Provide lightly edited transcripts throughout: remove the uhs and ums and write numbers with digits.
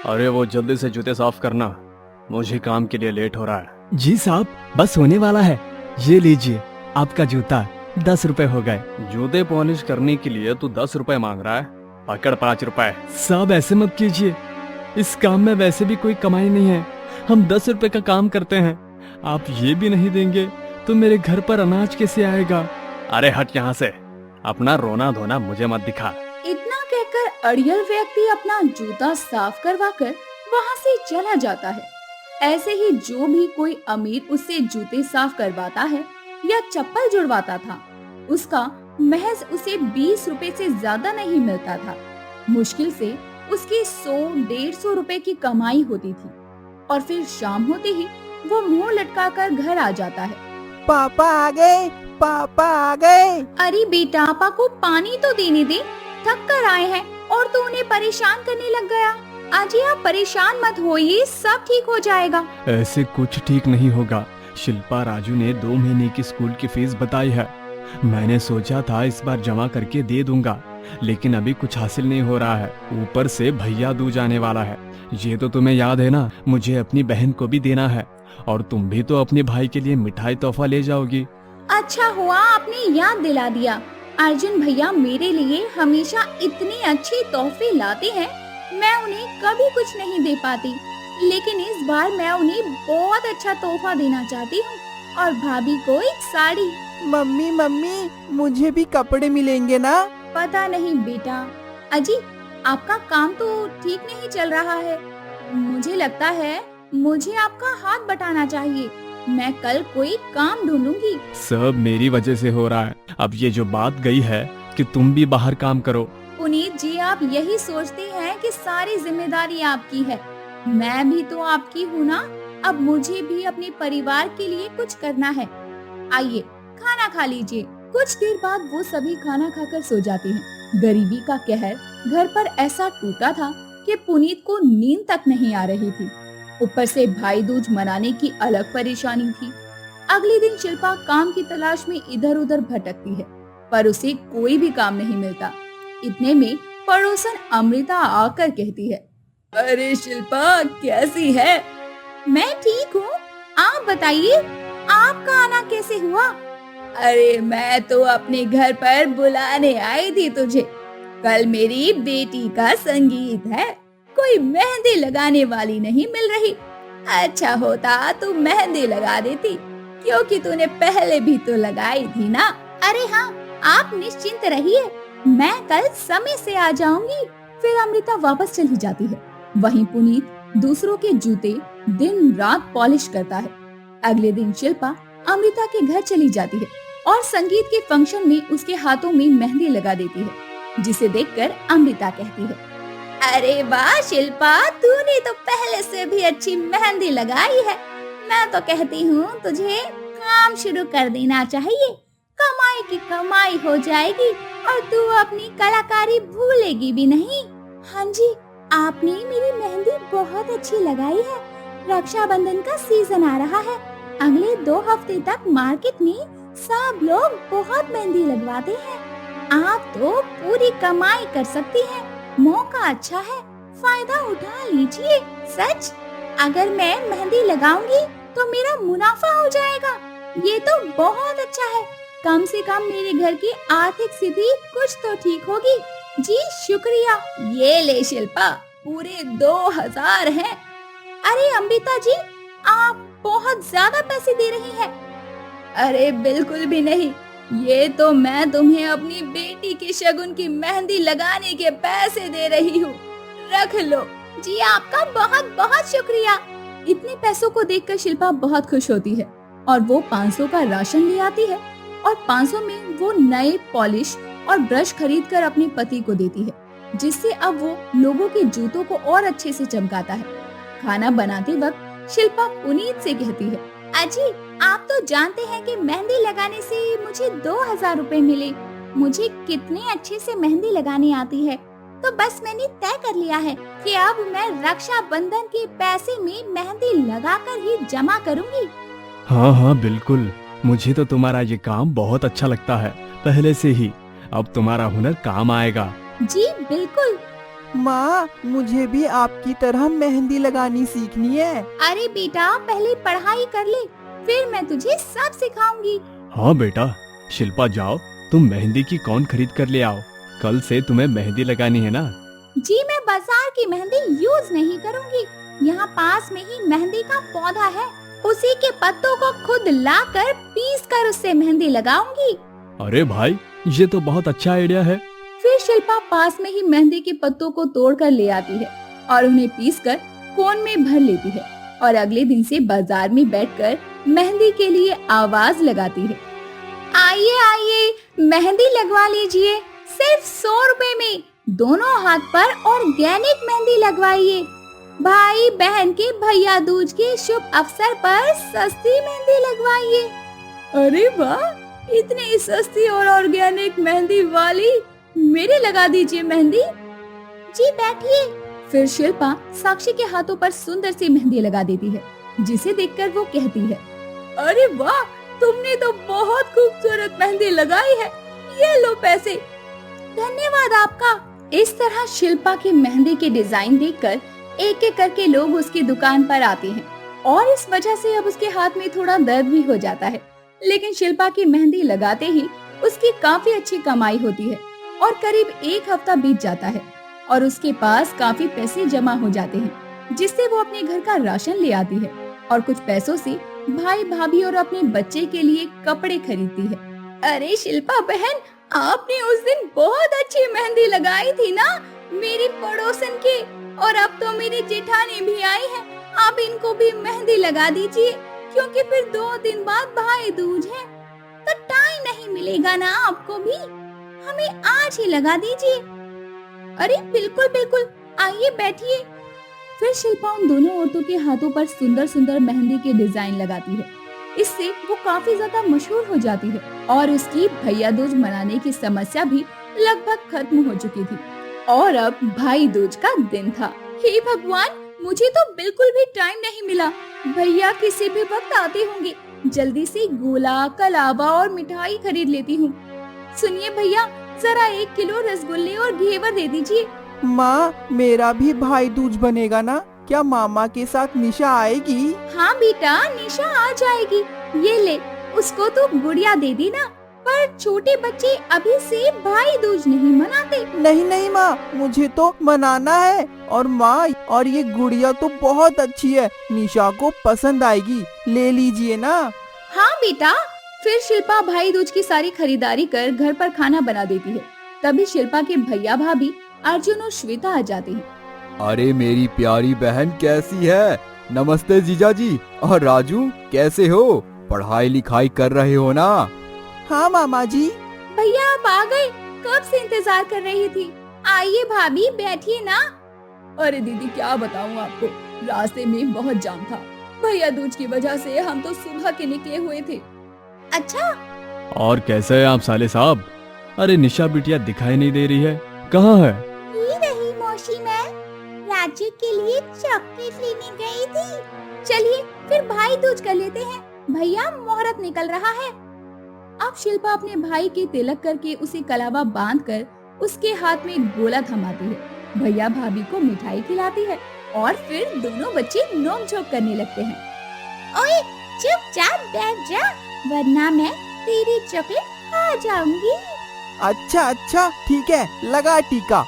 अरे वो जल्दी से जूते साफ करना, मुझे काम के लिए लेट हो रहा है। जी साहब, बस होने वाला है। ये लीजिए आपका जूता, 10 रुपए हो गए। जूते पॉलिश करने के लिए तू 10 रुपए मांग रहा है? पकड़ 5 रुपए। साहब ऐसे मत कीजिए, इस काम में वैसे भी कोई कमाई नहीं है। हम 10 रुपए का काम करते हैं। आप ये भी नहीं देंगे तो मेरे घर पर अनाज कैसे आएगा? अरे हट यहाँ से, अपना रोना धोना मुझे मत दिखा। इतना कहकर अड़ियल व्यक्ति अपना जूता साफ करवाकर वहाँ से चला जाता है। ऐसे ही जो भी कोई अमीर उससे जूते साफ करवाता है या चप्पल जुड़वाता था, उसका महज उसे 20 रुपए से ज्यादा नहीं मिलता था। मुश्किल से उसकी 100-150 रुपए की कमाई होती थी और फिर शाम होते ही वो मुंह लटकाकर घर आ जाता है। पापा आ गए, पापा आ गए। अरे बेटा, पापा को पानी तो देने दे, थक कर आए हैं और तू उन्हें परेशान करने लग गया। आज आप परेशान मत होइए, सब ठीक हो जाएगा। ऐसे कुछ ठीक नहीं होगा। शिल्पा राजू ने 2 महीने की स्कूल की फीस बताई है। मैंने सोचा था इस बार जमा करके दे दूंगा, लेकिन अभी कुछ हासिल नहीं हो रहा है। ऊपर से भैया दूज आने वाला है। ये तो तुम्हें याद है ना, मुझे अपनी बहन को भी देना है और तुम भी तो अपने भाई के लिए मिठाई तोहफा ले जाओगी। अच्छा हुआ आपने याद दिला दिया। अर्जुन भैया मेरे लिए हमेशा इतने अच्छे तोहफे लाते हैं, मैं उन्हें कभी कुछ नहीं दे पाती, लेकिन इस बार मैं उन्हें बहुत अच्छा तोहफा देना चाहती हूँ और भाभी को एक साड़ी। मम्मी मम्मी, मुझे भी कपड़े मिलेंगे ना? पता नहीं बेटा। अजी, आपका काम तो ठीक नहीं चल रहा है। मुझे लगता है मुझे आपका हाथ बटाना चाहिए। मैं कल कोई काम ढूंढूंगी। सब मेरी वजह से हो रहा है। अब ये जो बात गई है कि तुम भी बाहर काम करो। पुनीत जी, आप यही सोचते हैं कि सारी जिम्मेदारी आपकी है। मैं भी तो आपकी हूँ ना। अब मुझे भी अपने परिवार के लिए कुछ करना है। आइए खाना खा लीजिए। कुछ देर बाद वो सभी खाना खाकर सो जाते हैं। गरीबी का कहर घर पर ऐसा टूटा था कि पुनीत को नींद तक नहीं आ रही थी। ऊपर से भाई दूज मनाने की अलग परेशानी थी। अगले दिन शिल्पा काम की तलाश में इधर उधर भटकती है, पर उसे कोई भी काम नहीं मिलता। इतने में पड़ोसन अमृता आकर कहती है, अरे शिल्पा, कैसी है? मैं ठीक हूँ, आप बताइए, आपका आना कैसे हुआ? अरे मैं तो अपने घर पर बुलाने आई थी तुझे। कल मेरी बेटी का संगीत है, कोई मेहंदी लगाने वाली नहीं मिल रही। अच्छा होता तू मेहंदी लगा देती, क्योंकि तूने पहले भी तो लगाई थी ना। अरे हाँ, आप निश्चिंत रहिए, मैं कल समय से आ जाऊंगी। फिर अमृता वापस चली जाती है। वहीं पुनीत दूसरों के जूते दिन रात पॉलिश करता है। अगले दिन शिल्पा अमृता के घर चली जाती है और संगीत के फंक्शन में उसके हाथों में मेहंदी लगा देती है, जिसे देखकर अमृता कहती है, अरे वाह शिल्पा, तूने तो पहले से भी अच्छी मेहंदी लगाई है। मैं तो कहती हूँ तुझे काम शुरू कर देना चाहिए। कमाई की कमाई हो जाएगी और तू अपनी कलाकारी भूलेगी भी नहीं। हाँ जी, आपने मेरी मेहंदी बहुत अच्छी लगाई है। रक्षाबंधन का सीजन आ रहा है। अगले 2 हफ्ते तक मार्केट में सब लोग बहुत मेहंदी लगवाते हैं। आप तो पूरी कमाई कर सकती हैं। मौका अच्छा है, फायदा उठा लीजिए। सच, अगर मैं मेहंदी लगाऊंगी तो मेरा मुनाफा हो जाएगा। ये तो बहुत अच्छा है। कम से कम मेरे घर की आर्थिक स्थिति कुछ तो ठीक होगी। जी शुक्रिया। ये ले शिल्पा, पूरे 2000 हैं। अरे अमृता जी, आप बहुत ज्यादा पैसे दे रही हैं। अरे बिल्कुल भी नहीं, ये तो मैं तुम्हें अपनी बेटी की शगुन की मेहंदी लगाने के पैसे दे रही हूँ। रख लो। जी आपका बहुत बहुत शुक्रिया। इतने पैसों को देखकर शिल्पा बहुत खुश होती है और वो 500 का राशन ले आती है और 500 में वो नए पॉलिश और ब्रश खरीदकर अपने पति को देती है, जिससे अब वो लोगों के जूतों को और अच्छे से चमकाता है। खाना बनाते वक्त शिल्पा पुनीत से कहती है, अजी आप तो जानते हैं कि मेहंदी लगाने से मुझे 2000 रुपए मिले। मुझे कितने अच्छे से मेहंदी लगाने आती है, तो बस मैंने तय कर लिया है कि अब मैं रक्षाबंधन के पैसे में मेहंदी लगाकर ही जमा करूंगी। हाँ हाँ बिल्कुल, मुझे तो तुम्हारा ये काम बहुत अच्छा लगता है पहले से ही। अब तुम्हारा हुनर काम आएगा। जी बिल्कुल। माँ मुझे भी आपकी तरह मेहंदी लगानी सीखनी है। अरे बेटा पहले पढ़ाई कर ले, फिर मैं तुझे सब सिखाऊंगी। हाँ बेटा, शिल्पा जाओ, तुम मेहंदी की कौन खरीद कर ले आओ। कल से तुम्हें मेहंदी लगानी है ना। जी मैं बाजार की मेहंदी यूज नहीं करूंगी, यहाँ पास में ही मेहंदी का पौधा है, उसी के पत्तों को खुद लाकर पीस कर उससे मेहंदी लगाऊंगी। अरे भाई, ये तो बहुत अच्छा आइडिया है। फिर शिल्पा पास में ही मेहंदी के पत्तों को तोड़कर ले आती है और उन्हें पीसकर कोन में भर लेती है और अगले दिन से बाजार में बैठकर मेहंदी के लिए आवाज लगाती है, आइए आइए मेहंदी लगवा लीजिए, सिर्फ 100 रुपए में दोनों हाथ पर ऑर्गेनिक मेहंदी लगवाइए। भाई बहन के भैया दूज के शुभ अवसर पर सस्ती मेहंदी लगवाइए। अरे वाह, इतनी सस्ती और ऑर्गेनिक मेहंदी वाली मेरे लगा दीजिए मेहंदी। जी बैठिए। फिर शिल्पा साक्षी के हाथों पर सुंदर सी मेहंदी लगा देती है, जिसे देखकर वो कहती है, अरे वाह, तुमने तो बहुत खूबसूरत मेहंदी लगाई है, ये लो पैसे। धन्यवाद आपका। इस तरह शिल्पा की मेहंदी के डिजाइन देखकर एक एक करके लोग उसकी दुकान पर आते हैं और इस वजह से अब उसके हाथ में थोड़ा दर्द भी हो जाता है। लेकिन शिल्पा की मेहंदी लगाते ही उसकी काफी अच्छी कमाई होती है और करीब 1 हफ्ता बीत जाता है और उसके पास काफी पैसे जमा हो जाते हैं, जिससे वो अपने घर का राशन ले आती है और कुछ पैसों से भाई भाभी और अपने बच्चे के लिए कपड़े खरीदती है। अरे शिल्पा बहन, आपने उस दिन बहुत अच्छी मेहंदी लगाई थी ना मेरी पड़ोसन के, और अब तो मेरी जेठानी भी आई है, आप इनको भी मेहंदी लगा दीजिए, क्योंकि फिर 2 दिन बाद भाई दूज है, तो टाइम नहीं मिलेगा ना आपको भी, हमें आज ही लगा दीजिए। अरे बिल्कुल बिल्कुल, आइए बैठिए। फिर शिल्पा उन दोनों औरतों के हाथों पर सुंदर सुंदर मेहंदी के डिजाइन लगाती है। इससे वो काफी ज्यादा मशहूर हो जाती है और उसकी भैया दूज मनाने की समस्या भी लगभग खत्म हो चुकी थी और अब भाई दूज का दिन था। हे भगवान, मुझे तो बिल्कुल भी टाइम नहीं मिला, भैया किसी भी वक्त आते होंगे, जल्दी से गोला, कलावा और मिठाई खरीद लेती हूँ। सुनिए भैया, जरा 1 किलो रसगुल्ले और घेवर दे दीजिए। माँ मेरा भी भाई दूज बनेगा ना, क्या मामा के साथ निशा आएगी? हाँ बेटा, निशा आ जाएगी, ये ले, उसको तो गुड़िया दे दी ना, पर छोटे बच्चे अभी से भाई दूज नहीं मनाते। नहीं नहीं माँ, मुझे तो मनाना है। और माँ, और ये गुड़िया तो बहुत अच्छी है, निशा को पसंद आएगी, ले लीजिए ना। हाँ बेटा। फिर शिल्पा भाई दूज की सारी खरीदारी कर घर पर खाना बना देती है। तभी शिल्पा के भैया भाभी अर्जुन और श्वेता आ जाते हैं। अरे मेरी प्यारी बहन कैसी है? नमस्ते जीजा जी। और राजू कैसे हो? पढ़ाई लिखाई कर रहे हो ना? हाँ मामा जी। भैया आप आ गए, कब से इंतजार कर रही थी। आइए भाभी, बैठिए ना। अरे दीदी क्या बताऊँ आपको, रास्ते में बहुत जाम था, भैया दूज की वजह से हम तो सुबह के निकले हुए थे। अच्छा, और कैसे हैं आप साले साहब? अरे निशा बिटिया दिखाई नहीं दे रही है, कहाँ है? ये रही मौसी, मैं राजू के लिए चॉकलेट लेने गई थी। चलिए फिर भाई दूज कर लेते हैं, भैया मुहूर्त निकल रहा है। अब शिल्पा अपने भाई के तिलक करके उसे कलावा बांधकर उसके हाथ में गोला थमाती है, भैया भाभी को मिठाई खिलाती है और फिर दोनों बच्चे नोक-झोंक करने लगते हैं। ओए चुपचाप बैठ जा, वरना मैं तेरी चॉकलेट खा जाऊंगी। अच्छा ठीक है, लगा टीका।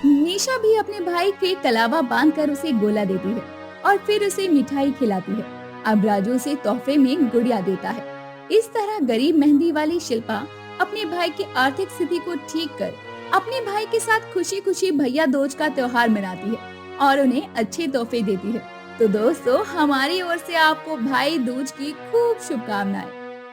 निशा भी अपने भाई के कलावा बांधकर उसे गोला देती है और फिर उसे मिठाई खिलाती है। अब राजू उसे तोहफे में गुड़िया देता है। इस तरह गरीब मेहंदी वाली शिल्पा अपने भाई की आर्थिक स्थिति को ठीक कर अपने भाई के साथ खुशी खुशी भैया दूज का त्योहार मनाती है और उन्हें अच्छे तोहफे देती है। तो दोस्तों, हमारी ओर से आपको भाई दूज की खूब शुभकामनाएं।